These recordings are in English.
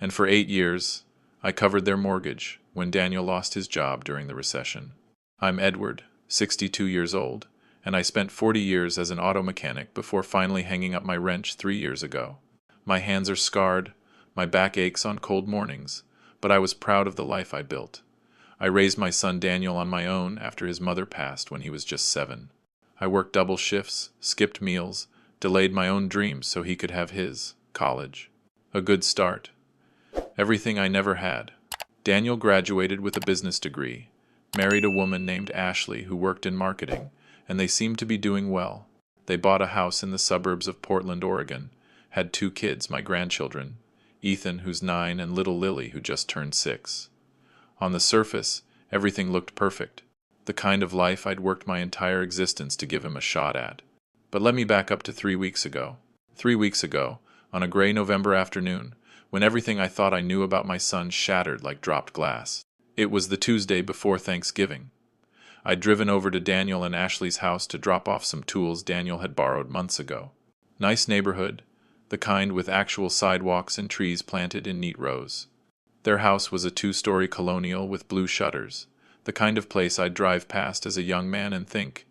And for 8 years, I covered their mortgage when Daniel lost his job during the recession. I'm Edward, 62 years old, and I spent 40 years as an auto mechanic before finally hanging up my wrench 3 years ago. My hands are scarred, my back aches on cold mornings, but I was proud of the life I built. I raised my son Daniel on my own after his mother passed when he was just 7. I worked double shifts, skipped meals, delayed my own dreams so he could have his, college. A good start. Everything I never had. Daniel graduated with a business degree, married a woman named Ashley who worked in marketing, and they seemed to be doing well. They bought a house in the suburbs of Portland, Oregon, had 2 kids, my grandchildren, Ethan, who's 9, and little Lily, who just turned 6. On the surface, everything looked perfect, the kind of life I'd worked my entire existence to give him a shot at. But let me back up to 3 weeks ago. 3 weeks ago, on a gray November afternoon, when everything I thought I knew about my son shattered like dropped glass. It was the Tuesday before Thanksgiving. I'd driven over to Daniel and Ashley's house to drop off some tools Daniel had borrowed months ago. Nice neighborhood, the kind with actual sidewalks and trees planted in neat rows. Their house was a 2-story colonial with blue shutters, the kind of place I'd drive past as a young man and think,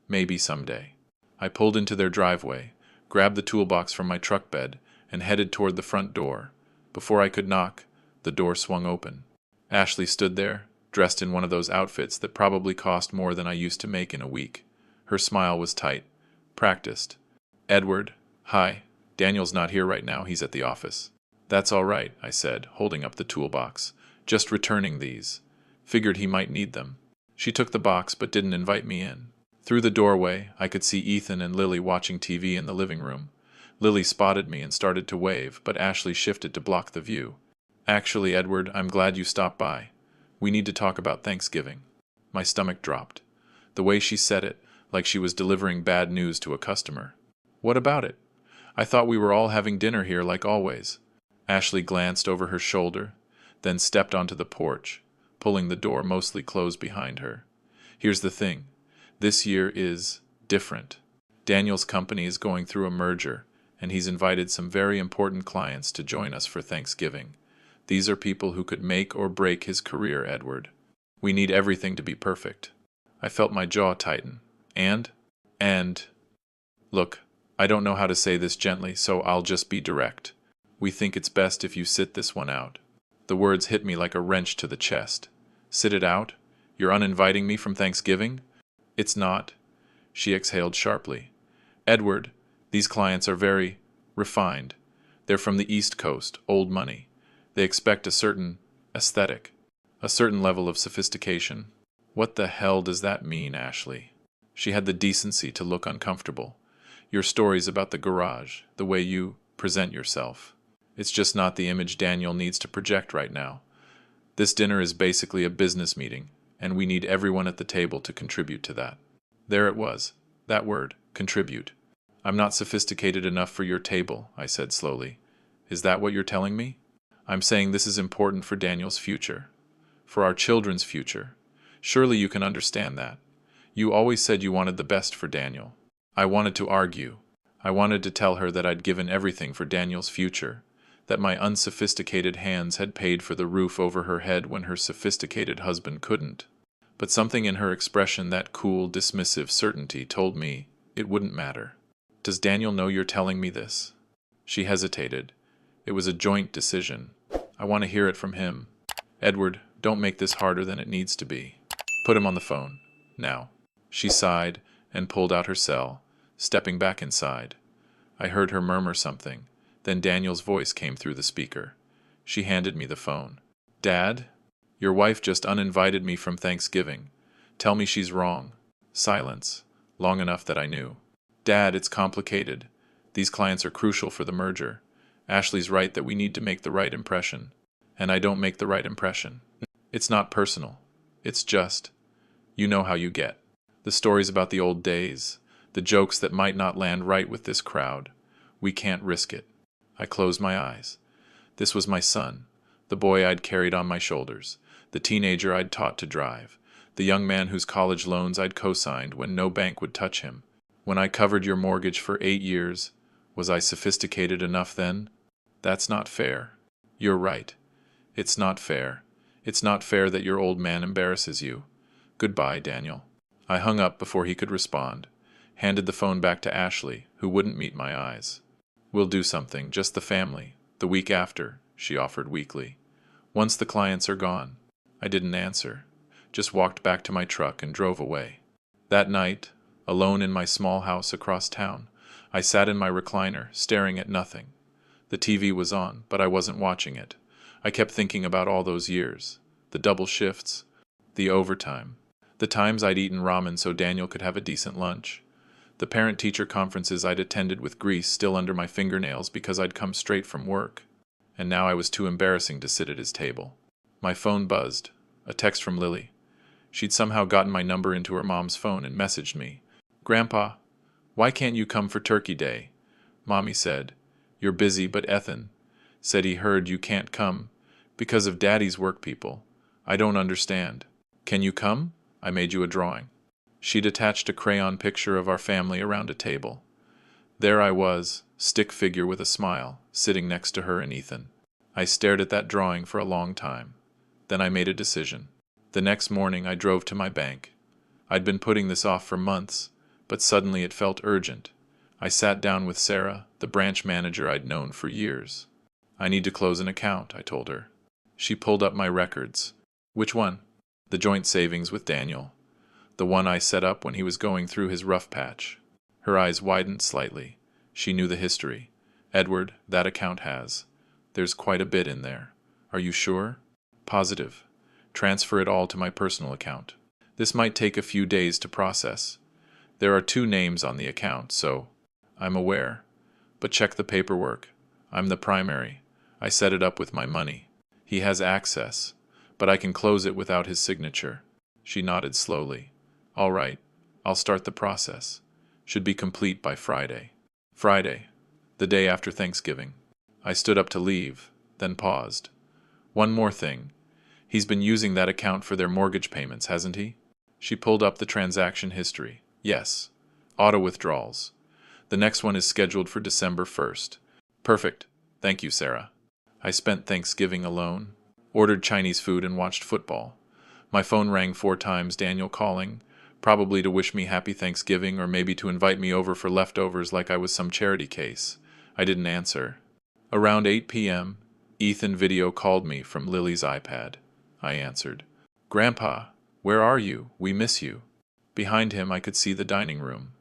maybe someday. I pulled into their driveway, grabbed the toolbox from my truck bed, and headed toward the front door. Before I could knock, the door swung open. Ashley stood there, dressed in one of those outfits that probably cost more than I used to make in a week. Her smile was tight, practiced. "Edward, hi. Daniel's not here right now, he's at the office." "That's all right," I said, holding up the toolbox. "Just returning these. Figured he might need them." She took the box but didn't invite me in. Through the doorway, I could see Ethan and Lily watching TV in the living room. Lily spotted me and started to wave, but Ashley shifted to block the view. "Actually, Edward, I'm glad you stopped by. We need to talk about Thanksgiving." My stomach dropped. The way she said it, like she was delivering bad news to a customer. "What about it? I thought we were all having dinner here like always." Ashley glanced over her shoulder, then stepped onto the porch, pulling the door mostly closed behind her. "Here's the thing. This year is different. Daniel's company is going through a merger, and he's invited some very important clients to join us for Thanksgiving. These are people who could make or break his career, Edward. We need everything to be perfect." I felt my jaw tighten. And, look, I don't know how to say this gently, so I'll just be direct. We think it's best if you sit this one out. The words hit me like a wrench to the chest. Sit it out? You're uninviting me from Thanksgiving? It's not. She exhaled sharply. "Edward, these clients are very refined. They're from the East Coast, old money. They expect a certain aesthetic, a certain level of sophistication." "What the hell does that mean, Ashley?" She had the decency to look uncomfortable. "Your stories about the garage, the way you present yourself. It's just not the image Daniel needs to project right now. This dinner is basically a business meeting, and we need everyone at the table to contribute to that." There it was, that word, contribute. "I'm not sophisticated enough for your table," I said slowly. "Is that what you're telling me?" "I'm saying this is important for Daniel's future, for our children's future. Surely you can understand that. You always said you wanted the best for Daniel." I wanted to argue. I wanted to tell her that I'd given everything for Daniel's future, that my unsophisticated hands had paid for the roof over her head when her sophisticated husband couldn't. But something in her expression, that cool, dismissive certainty, told me it wouldn't matter. "Does Daniel know you're telling me this?" She hesitated. It was a joint decision. "I want to hear it from him." "Edward, don't make this harder than it needs to be. Put him on the phone. Now." She sighed and pulled out her cell, stepping back inside. I heard her murmur something. Then Daniel's voice came through the speaker. She handed me the phone. "Dad? Your wife just uninvited me from Thanksgiving. Tell me she's wrong." Silence, long enough that I knew. "Dad, it's complicated. These clients are crucial for the merger. Ashley's right that we need to make the right impression. And I don't make the right impression. It's not personal. It's just, you know how you get. The stories about the old days, the jokes that might not land right with this crowd. We can't risk it." I closed my eyes. This was my son, the boy I'd carried on my shoulders, the teenager I'd taught to drive, the young man whose college loans I'd co-signed when no bank would touch him. "When I covered your mortgage for 8 years, was I sophisticated enough then?" "That's not fair." You're right. It's not fair. It's not fair that your old man embarrasses you. Goodbye, Daniel. I hung up before he could respond, handed the phone back to Ashley, who wouldn't meet my eyes. We'll do something, just the family, the week after, she offered weakly. Once the clients are gone. I didn't answer, just walked back to my truck and drove away. That night, alone in my small house across town, I sat in my recliner, staring at nothing. The TV was on, but I wasn't watching it. I kept thinking about all those years, the double shifts, the overtime, the times I'd eaten ramen so Daniel could have a decent lunch, the parent-teacher conferences I'd attended with grease still under my fingernails because I'd come straight from work. And now I was too embarrassing to sit at his table. My phone buzzed, a text from Lily. She'd somehow gotten my number into her mom's phone and messaged me. "Grandpa, why can't you come for Turkey Day?" Mommy said. "You're busy, but Ethan said he heard you can't come because of Daddy's work people. I don't understand. Can you come? I made you a drawing." She'd attached a crayon picture of our family around a table. There I was, stick figure with a smile, sitting next to her and Ethan. I stared at that drawing for a long time. Then I made a decision. The next morning I drove to my bank. I'd been putting this off for months, but suddenly it felt urgent. I sat down with Sarah, the branch manager I'd known for years. "I need to close an account," I told her. She pulled up my records. "Which one?" "The joint savings with Daniel. The one I set up when he was going through his rough patch." Her eyes widened slightly. She knew the history. "Edward, that account has. There's quite a bit in there. Are you sure?" "Positive. Transfer it all to my personal account. This might take a few days to process. There are 2 names on the account, so—" "I'm aware. But check the paperwork. I'm the primary. I set it up with my money. He has access, but I can close it without his signature." She nodded slowly. "All right. I'll start the process. Should be complete by Friday." Friday, the day after Thanksgiving. I stood up to leave, then paused. "One more thing. He's been using that account for their mortgage payments, hasn't he?" She pulled up the transaction history. "Yes. Auto withdrawals. The next one is scheduled for December 1st. "Perfect. Thank you, Sarah." I spent Thanksgiving alone, ordered Chinese food and watched football. My phone rang 4 times, Daniel calling, probably to wish me happy Thanksgiving or maybe to invite me over for leftovers like I was some charity case. I didn't answer. Around 8 p.m., Ethan video called me from Lily's iPad. I answered. "Grandpa, where are you? We miss you." Behind him I could see the dining room.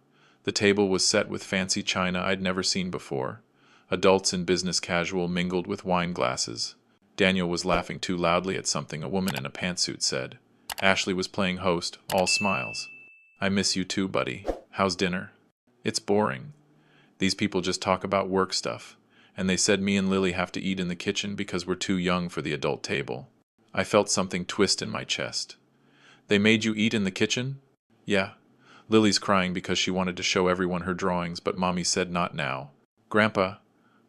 The table was set with fancy china I'd never seen before. Adults in business casual mingled with wine glasses. Daniel was laughing too loudly at something a woman in a pantsuit said. Ashley was playing host, all smiles. "I miss you too, buddy. How's dinner?" "It's boring. These people just talk about work stuff, and they said me and Lily have to eat in the kitchen because we're too young for the adult table." I felt something twist in my chest. "They made you eat in the kitchen?" "Yeah. Lily's crying because she wanted to show everyone her drawings, but Mommy said not now." "Grandpa,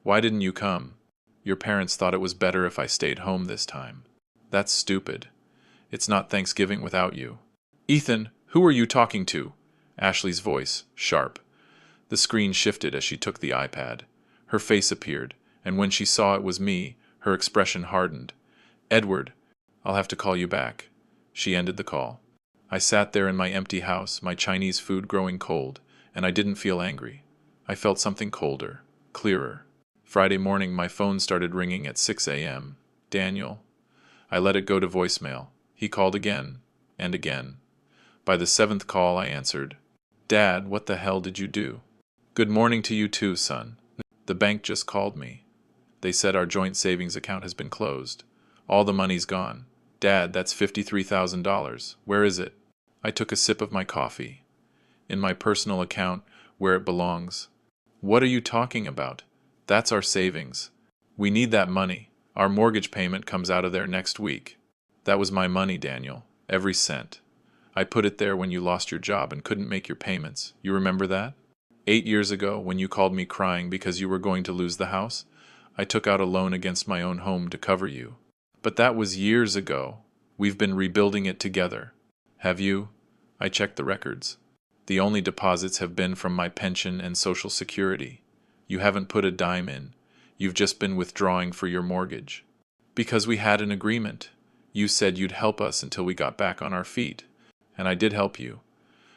why didn't you come?" "Your parents thought it was better if I stayed home this time." "That's stupid. It's not Thanksgiving without you." "Ethan, who are you talking to?" Ashley's voice, sharp. The screen shifted as she took the iPad. Her face appeared, and when she saw it was me, her expression hardened. "Edward, I'll have to call you back." She ended the call. I sat there in my empty house, my Chinese food growing cold, and I didn't feel angry. I felt something colder, clearer. Friday morning my phone started ringing at 6 a.m. "Daniel." I let it go to voicemail. He called again, and again. By the 7th call I answered. "Dad, what the hell did you do?" "Good morning to you too, son. The bank just called me. They said our joint savings account has been closed. All the money's gone. Dad, that's $53,000. Where is it?" I took a sip of my coffee. "In my personal account, where it belongs." "What are you talking about? That's our savings. We need that money. Our mortgage payment comes out of there next week." "That was my money, Daniel. Every cent. I put it there when you lost your job and couldn't make your payments. You remember that? 8 years ago, when you called me crying because you were going to lose the house, I took out a loan against my own home to cover you. But that was years ago. We've been rebuilding it together." "Have you?" I checked the records. "The only deposits have been from my pension and Social Security. You haven't put a dime in. You've just been withdrawing for your mortgage." Because we had an agreement. You said you'd help us until we got back on our feet. And I did help you.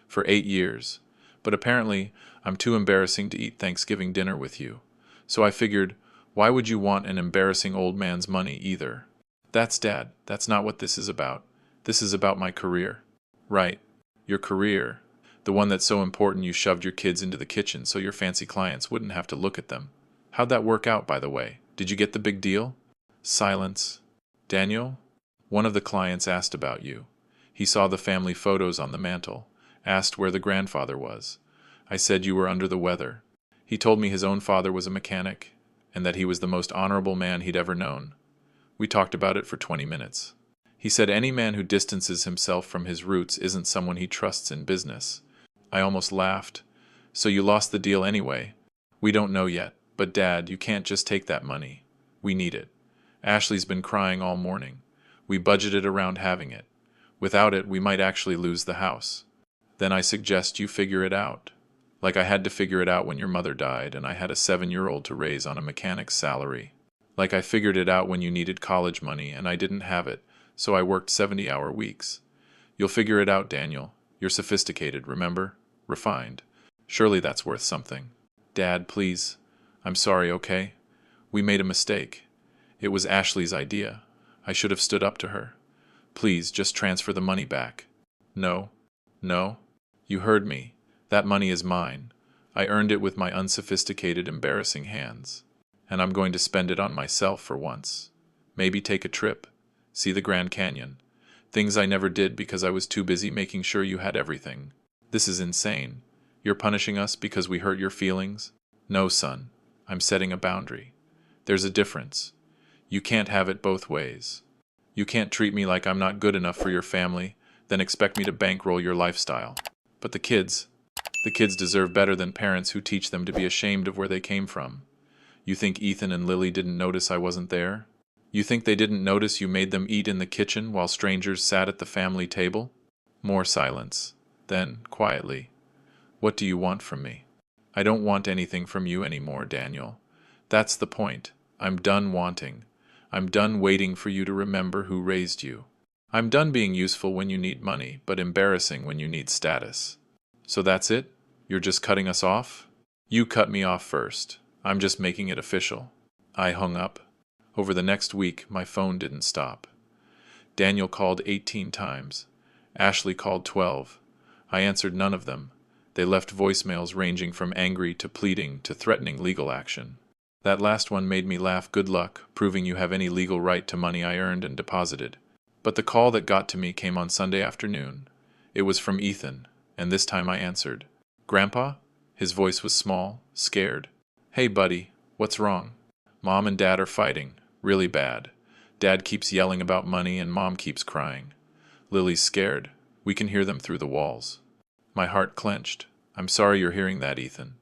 For 8 years. But apparently, I'm too embarrassing to eat Thanksgiving dinner with you. So I figured, why would you want an embarrassing old man's money either? That's Dad. That's not what this is about. This is about my career. Right. Your career. The one that's so important you shoved your kids into the kitchen so your fancy clients wouldn't have to look at them. How'd that work out, by the way? Did you get the big deal? Silence. Daniel? One of the clients asked about you. He saw the family photos on the mantel, asked where the grandfather was. I said you were under the weather. He told me his own father was a mechanic, and that he was the most honorable man he'd ever known. We talked about it for 20 minutes. He said any man who distances himself from his roots isn't someone he trusts in business. I almost laughed. So you lost the deal anyway? We don't know yet, but Dad, you can't just take that money. We need it. Ashley's been crying all morning. We budgeted around having it. Without it, we might actually lose the house. Then I suggest you figure it out. Like I had to figure it out when your mother died and I had a 7-year-old to raise on a mechanic's salary. Like I figured it out when you needed college money and I didn't have it, so I worked 70-hour weeks. You'll figure it out, Daniel. You're sophisticated, remember? Refined. Surely that's worth something. Dad, please. I'm sorry, okay? We made a mistake. It was Ashley's idea. I should have stood up to her. Please, just transfer the money back. No. No? You heard me. That money is mine. I earned it with my unsophisticated, embarrassing hands. And I'm going to spend it on myself for once. Maybe take a trip. See the Grand Canyon. Things I never did because I was too busy making sure you had everything. This is insane. You're punishing us because we hurt your feelings? No, son. I'm setting a boundary. There's a difference. You can't have it both ways. You can't treat me like I'm not good enough for your family, then expect me to bankroll your lifestyle. But the kids deserve better than parents who teach them to be ashamed of where they came from. You think Ethan and Lily didn't notice I wasn't there? You think they didn't notice you made them eat in the kitchen while strangers sat at the family table? More silence. Then, quietly, what do you want from me? I don't want anything from you anymore, Daniel. That's the point. I'm done wanting. I'm done waiting for you to remember who raised you. I'm done being useful when you need money, but embarrassing when you need status. So that's it? You're just cutting us off? You cut me off first. I'm just making it official. I hung up. Over the next week, my phone didn't stop. Daniel called 18 times. Ashley called 12. I answered none of them. They left voicemails ranging from angry to pleading to threatening legal action. That last one made me laugh. Good luck, proving you have any legal right to money I earned and deposited. But the call that got to me came on Sunday afternoon. It was from Ethan, and this time I answered. Grandpa? His voice was small, scared. Hey, buddy, what's wrong? Mom and Dad are fighting, really bad. Dad keeps yelling about money and Mom keeps crying. Lily's scared. We can hear them through the walls. My heart clenched. I'm sorry you're hearing that, Ethan.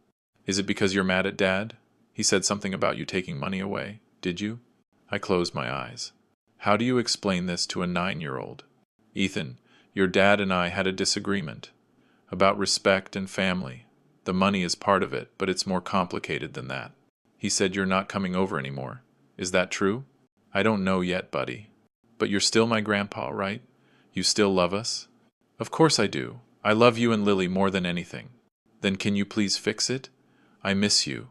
Is it because you're mad at Dad? He said something about you taking money away. Did you? I closed my eyes. How do you explain this to a 9-year-old? Ethan, your dad and I had a disagreement. About respect and family. The money is part of it, but it's more complicated than that. He said you're not coming over anymore. Is that true? I don't know yet, buddy. But you're still my grandpa, right? You still love us? Of course I do. I love you and Lily more than anything. Then can you please fix it? I miss you.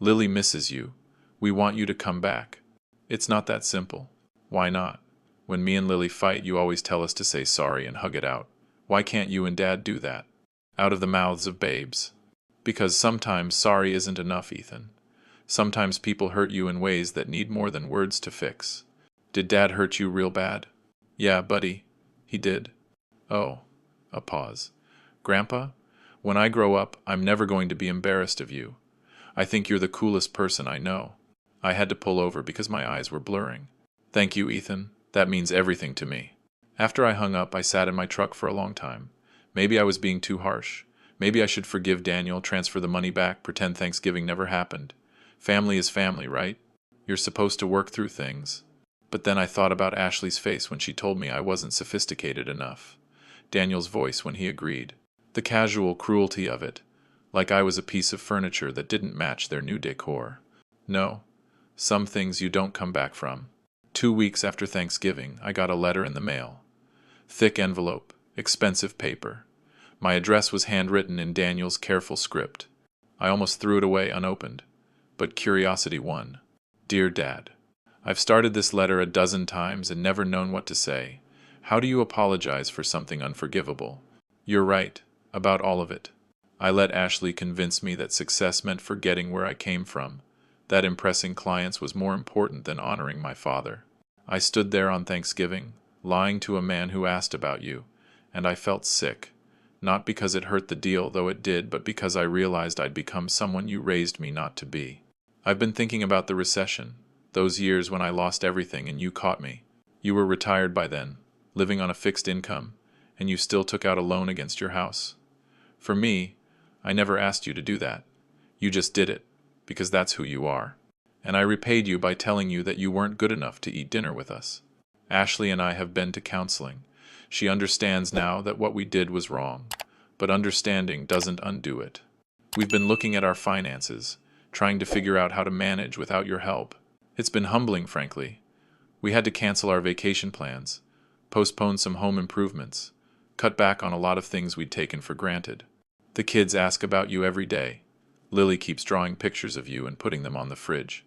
Lily misses you. We want you to come back. It's not that simple. Why not? When me and Lily fight, you always tell us to say sorry and hug it out. Why can't you and Dad do that? Out of the mouths of babes. Because sometimes sorry isn't enough, Ethan. Sometimes people hurt you in ways that need more than words to fix. Did Dad hurt you real bad? Yeah, buddy. He did. Oh. A pause. Grandpa, when I grow up, I'm never going to be embarrassed of you. I think you're the coolest person I know. I had to pull over because my eyes were blurring. Thank you, Ethan. That means everything to me. After I hung up, I sat in my truck for a long time. Maybe I was being too harsh. Maybe I should forgive Daniel, transfer the money back, pretend Thanksgiving never happened. Family is family, right? You're supposed to work through things. But then I thought about Ashley's face when she told me I wasn't sophisticated enough. Daniel's voice when he agreed. The casual cruelty of it. Like I was a piece of furniture that didn't match their new decor. No. Some things you don't come back from. 2 weeks after Thanksgiving, I got a letter in the mail. Thick envelope, expensive paper. My address was handwritten in Daniel's careful script. I almost threw it away unopened, but curiosity won. Dear Dad, I've started this letter a dozen times and never known what to say. How do you apologize for something unforgivable? You're right, about all of it. I let Ashley convince me that success meant forgetting where I came from, that impressing clients was more important than honoring my father. I stood there on Thanksgiving, lying to a man who asked about you, and I felt sick. Not because it hurt the deal, though it did, but because I realized I'd become someone you raised me not to be. I've been thinking about the recession, those years when I lost everything and you caught me. You were retired by then, living on a fixed income, and you still took out a loan against your house. For me, I never asked you to do that. You just did it, because that's who you are. And I repaid you by telling you that you weren't good enough to eat dinner with us. Ashley and I have been to counseling. She understands now that what we did was wrong, but understanding doesn't undo it. We've been looking at our finances, trying to figure out how to manage without your help. It's been humbling, frankly. We had to cancel our vacation plans, postpone some home improvements, cut back on a lot of things we'd taken for granted. The kids ask about you every day. Lily keeps drawing pictures of you and putting them on the fridge.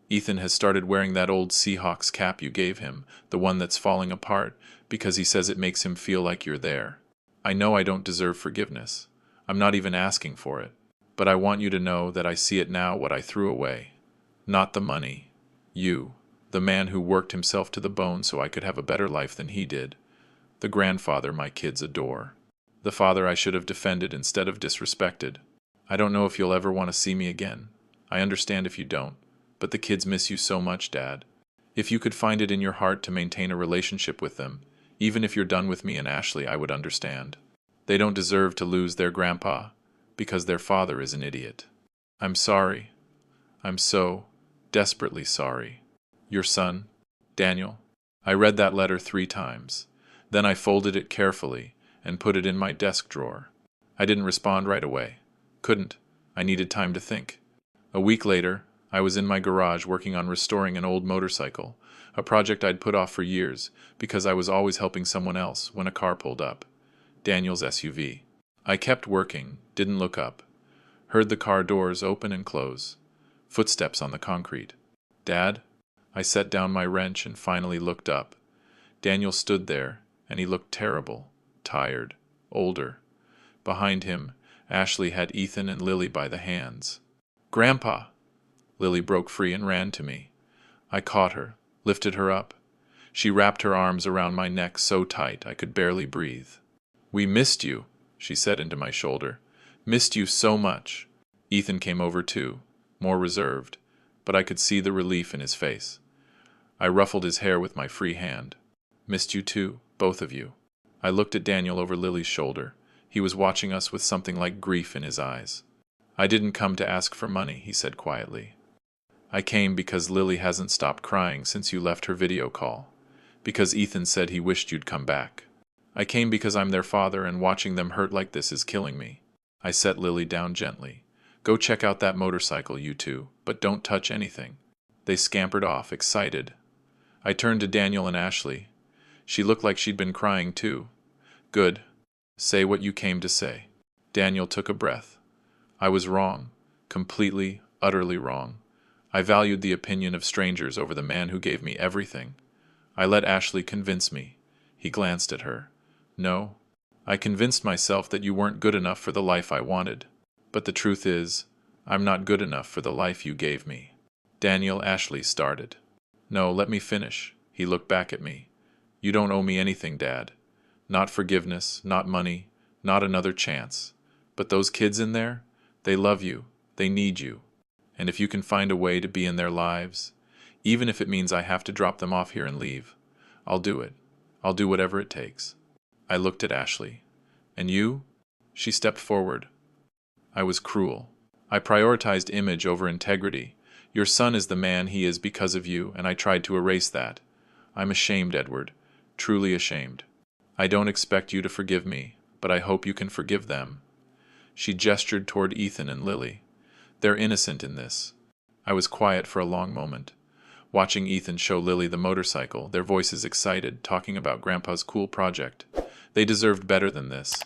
Ethan has started wearing that old Seahawks cap you gave him, the one that's falling apart, because he says it makes him feel like you're there. I know I don't deserve forgiveness. I'm not even asking for it. But I want you to know that I see it now, what I threw away. Not the money. You, the man who worked himself to the bone so I could have a better life than he did. The grandfather my kids adore. The father I should have defended instead of disrespected. I don't know if you'll ever want to see me again. I understand if you don't. But the kids miss you so much, Dad. If you could find it in your heart to maintain a relationship with them, even if you're done with me and Ashley, I would understand. They don't deserve to lose their grandpa, because their father is an idiot. I'm sorry. I'm so desperately sorry. Your son, Daniel. I read that letter 3 times. Then I folded it carefully and put it in my desk drawer. I didn't respond right away. Couldn't. I needed time to think. A week later, I was in my garage working on restoring an old motorcycle, a project I'd put off for years because I was always helping someone else when a car pulled up. Daniel's SUV. I kept working, didn't look up. Heard the car doors open and close. Footsteps on the concrete. Dad? I set down my wrench and finally looked up. Daniel stood there, and he looked terrible, tired, older. Behind him, Ashley had Ethan and Lily by the hands. Grandpa! Lily broke free and ran to me. I caught her, lifted her up. She wrapped her arms around my neck so tight I could barely breathe. We missed you, she said into my shoulder. Missed you so much. Ethan came over too, more reserved, but I could see the relief in his face. I ruffled his hair with my free hand. Missed you too, both of you. I looked at Daniel over Lily's shoulder. He was watching us with something like grief in his eyes. I didn't come to ask for money, he said quietly. I came because Lily hasn't stopped crying since you left her video call. Because Ethan said he wished you'd come back. I came because I'm their father and watching them hurt like this is killing me. I set Lily down gently. Go check out that motorcycle, you two, but don't touch anything. They scampered off, excited. I turned to Daniel and Ashley. She looked like she'd been crying too. Good. Say what you came to say. Daniel took a breath. I was wrong. Completely, utterly wrong. I valued the opinion of strangers over the man who gave me everything. I let Ashley convince me. He glanced at her. No. I convinced myself that you weren't good enough for the life I wanted. But the truth is, I'm not good enough for the life you gave me. Daniel, Ashley started. No, let me finish. He looked back at me. You don't owe me anything, Dad. Not forgiveness, not money, not another chance. But those kids in there, they love you. They need you. And if you can find a way to be in their lives, even if it means I have to drop them off here and leave, I'll do it. I'll do whatever it takes. I looked at Ashley. And you? She stepped forward. I was cruel. I prioritized image over integrity. Your son is the man he is because of you, and I tried to erase that. I'm ashamed, Edward. Truly ashamed. I don't expect you to forgive me, but I hope you can forgive them. She gestured toward Ethan and Lily. They're innocent in this. I was quiet for a long moment. watching Ethan show Lily the motorcycle, their voices excited, talking about Grandpa's cool project. They deserved better than this.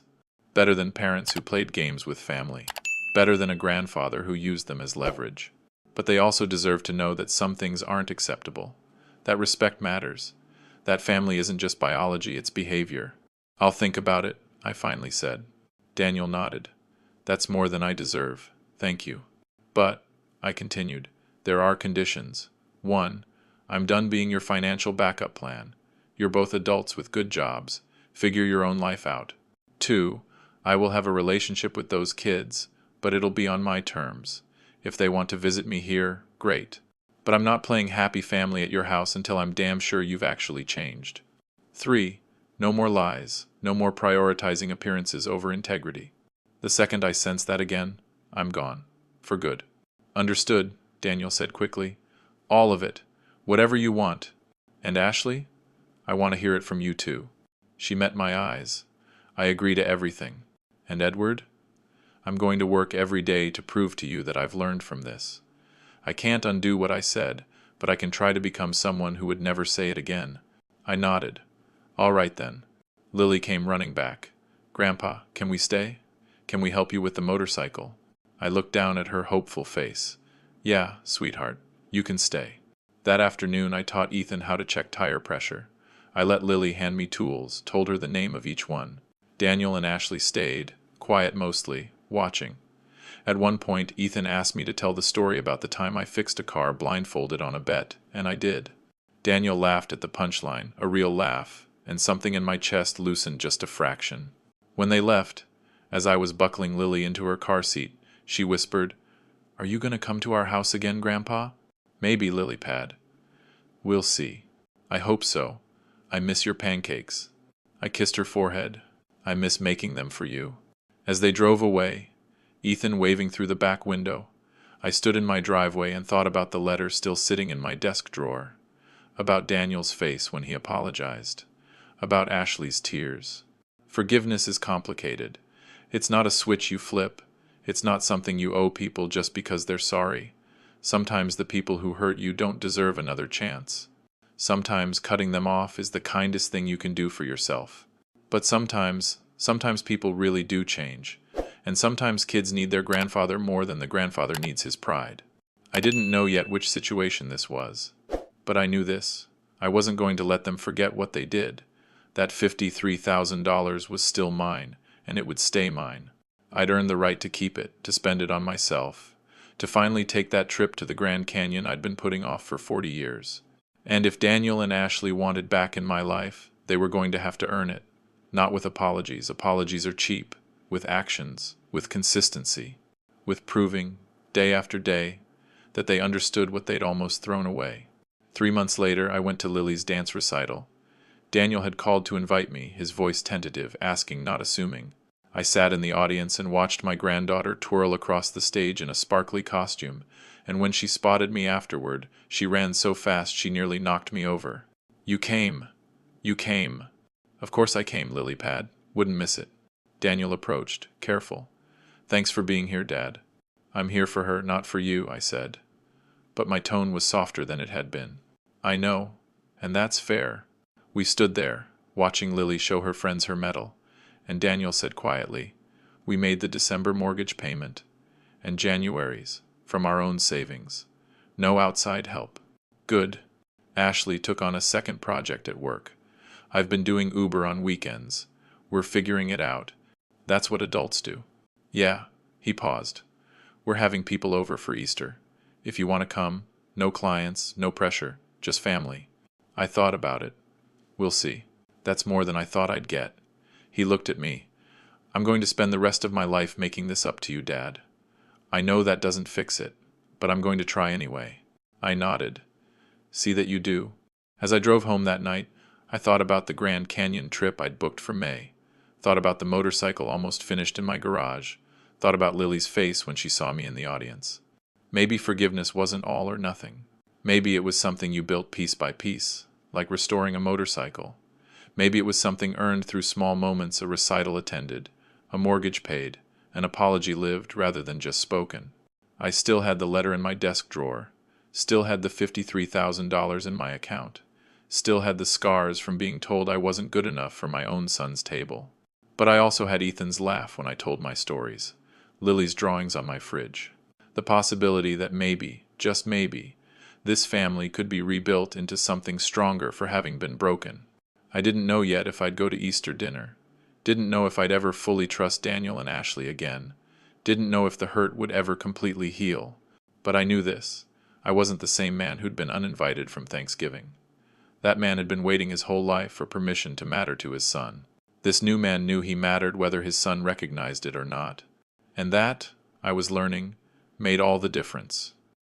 Better than parents who played games with family. Better than a grandfather who used them as leverage. But they also deserve to know that some things aren't acceptable. That respect matters. That family isn't just biology, it's behavior. I'll think about it, I finally said. Daniel nodded. That's more than I deserve. Thank you. But, I continued, there are conditions. 1. I'm done being your financial backup plan. You're both adults with good jobs. Figure your own life out. 2. I will have a relationship with those kids, but it'll be on my terms. If they want to visit me here, great. But I'm not playing happy family at your house until I'm damn sure you've actually changed. 3. No more lies. No more prioritizing appearances over integrity. The second I sense that again, I'm gone. For good. Understood, Daniel said quickly. All of it. Whatever you want. And Ashley? I want to hear it from you too. She met my eyes. I agree to everything. And Edward? I'm going to work every day to prove to you that I've learned from this. I can't undo what I said, but I can try to become someone who would never say it again. I nodded. All right then. Lily came running back. Grandpa, can we stay? Can we help you with the motorcycle? I looked down at her hopeful face. Yeah, sweetheart, you can stay. That afternoon I taught Ethan how to check tire pressure. I let Lily hand me tools, told her the name of each one. Daniel and Ashley stayed, quiet mostly, watching. At one point, Ethan asked me to tell the story about the time I fixed a car blindfolded on a bet, and I did. Daniel laughed at the punchline, a real laugh, and something in my chest loosened just a fraction. When they left, as I was buckling Lily into her car seat, she whispered, Are you going to come to our house again, Grandpa? Maybe, Lilypad. We'll see. I hope so. I miss your pancakes. I kissed her forehead. I miss making them for you. As they drove away, Ethan waving through the back window, I stood in my driveway and thought about the letter still sitting in my desk drawer, about Daniel's face when he apologized, about Ashley's tears. Forgiveness is complicated. It's not a switch you flip. It's not something you owe people just because they're sorry. Sometimes the people who hurt you don't deserve another chance. Sometimes cutting them off is the kindest thing you can do for yourself. But sometimes people really do change. And sometimes kids need their grandfather more than the grandfather needs his pride. I didn't know yet which situation this was. But I knew this. I wasn't going to let them forget what they did. That $53,000 was still mine, and it would stay mine. I'd earned the right to keep it, to spend it on myself, to finally take that trip to the Grand Canyon I'd been putting off for 40 years. And if Daniel and Ashley wanted back in my life, they were going to have to earn it. Not with apologies. Apologies are cheap. With actions, with consistency, with proving, day after day, that they understood what they'd almost thrown away. 3 months later, I went to Lily's dance recital. Daniel had called to invite me, his voice tentative, asking, not assuming. I sat in the audience and watched my granddaughter twirl across the stage in a sparkly costume, and when she spotted me afterward, she ran so fast she nearly knocked me over. You came. You came. Of course I came, Lilypad. Wouldn't miss it. Daniel approached, careful. Thanks for being here, Dad. I'm here for her, not for you, I said. But my tone was softer than it had been. I know, and that's fair. We stood there, watching Lily show her friends her medal, and Daniel said quietly, We made the December mortgage payment, and January's, from our own savings. No outside help. Good. Ashley took on a second project at work. I've been doing Uber on weekends. We're figuring it out. That's what adults do. Yeah, he paused. We're having people over for Easter. If you want to come, no clients, no pressure, just family. I thought about it. We'll see. That's more than I thought I'd get. He looked at me. I'm going to spend the rest of my life making this up to you, Dad. I know that doesn't fix it, but I'm going to try anyway. I nodded. See that you do. As I drove home that night, I thought about the Grand Canyon trip I'd booked for May. Thought about the motorcycle almost finished in my garage. Thought about Lily's face when she saw me in the audience. Maybe forgiveness wasn't all or nothing. Maybe it was something you built piece by piece, like restoring a motorcycle. Maybe it was something earned through small moments, a recital attended, a mortgage paid, an apology lived rather than just spoken. I still had the letter in my desk drawer. still had the $53,000 in my account, still had the scars from being told I wasn't good enough for my own son's table. But I also had Ethan's laugh when I told my stories, Lily's drawings on my fridge, the possibility that maybe, just maybe, this family could be rebuilt into something stronger for having been broken. I didn't know yet if I'd go to Easter dinner, didn't know if I'd ever fully trust Daniel and Ashley again, didn't know if the hurt would ever completely heal. But I knew this. I wasn't the same man who'd been uninvited from Thanksgiving. That man had been waiting his whole life for permission to matter to his son. This new man knew he mattered whether his son recognized it or not. And that, I was learning, made all the difference.